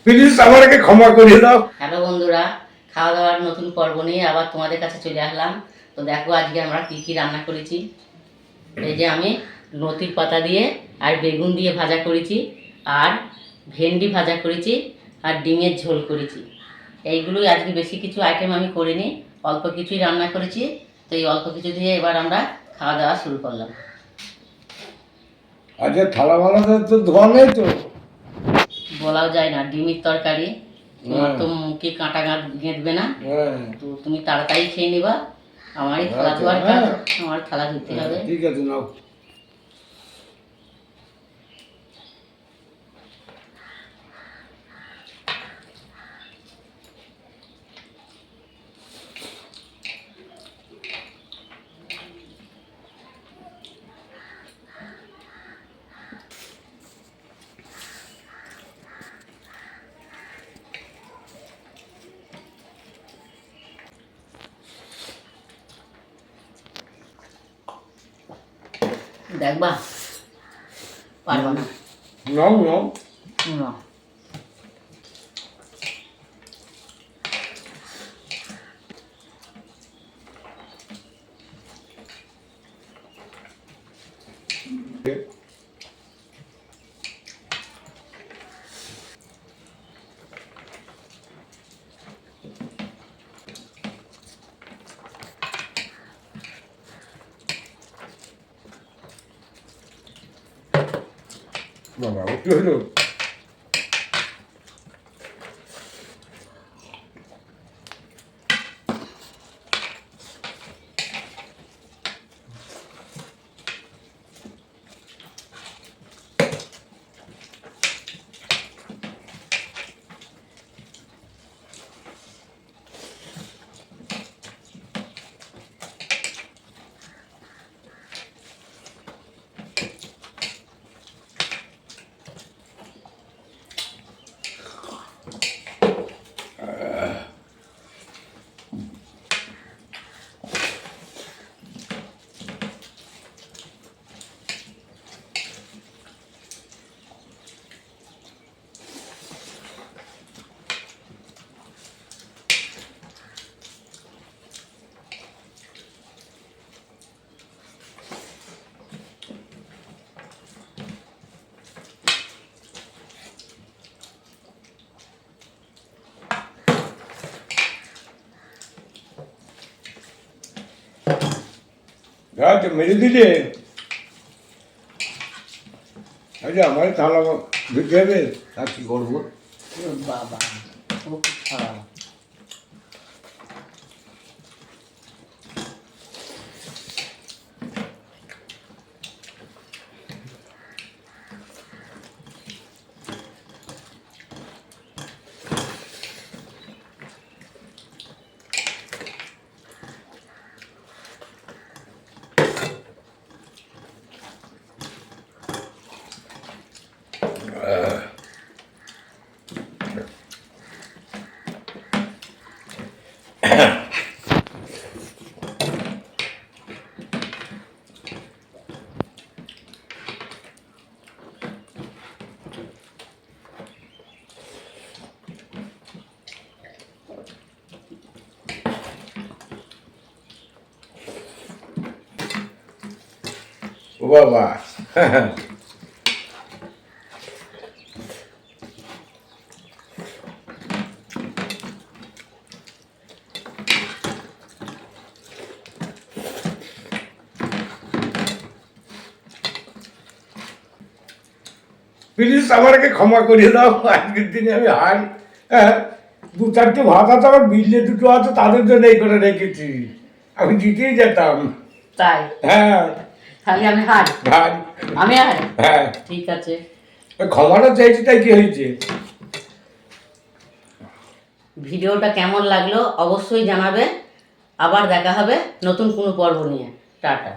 Please আমাকে ক্ষমা করে দাও। হ্যালো বন্ধুরা, খাওয়া দাওয়ার নতুন পর্ব নিয়ে আবার তোমাদের কাছে চলে আসলাম। তো দেখো আজকে আমরা কি কি রান্না করেছি। এই যে আমি লতির পাতা দিয়ে আর বেগুন দিয়ে ভাজা করেছি, আর ভেন্ডি ভাজা করেছি, আর ডিমের ঝোল করেছি। এইগুলোই আজকে, বেশি কিছু আইটেম আমি করিনি, অল্প কিছুই রান্না করেছি। তো এই অল্প কিছু দিয়ে এবার আমরা খাওয়া দাওয়া শুরু করলাম। আজকে থালা বালা তো ধোয়া নেই তো? বলাও যায় না, ডিমের তরকারি, তোমার তো মুখে কাঁটা গেঁথবে না, তো তুমি তাড়াতাড়ি খেয়ে নিবা। আমারই থালা ধোয়ার কাজ, আমার থালা ধুতে হবে। ঠিক আছে, নাও। দেখবা পারবা না? নাও নাও। না, বাবা, কি হলো? তো মেরে দিলে। আচ্ছা, আমার থালা ধুতে হবে, আর কি করবো? বাবা খুব খারাপ। ও বাবা, প্লিজ আমাকে ক্ষমা করে দাও। আজকের দিনে আমি হার, হ্যাঁ, দু চারটে ভাত আছে, আমার বিলে দুটো আছে, তাদের জন্য এই করে রেখেছি। আমি জিতেই যেতাম। তাই? হ্যাঁ, তাহলে আমি হার? ভাই, আমি হার? হ্যাঁ। ঠিক আছে। ক্ষমাটা চাইছি, তাই কি হয়েছে? ভিডিওটা কেমন লাগলো অবশ্যই জানাবে। আবার দেখা হবে নতুন কোনো পর্ব নিয়ে। টাটা।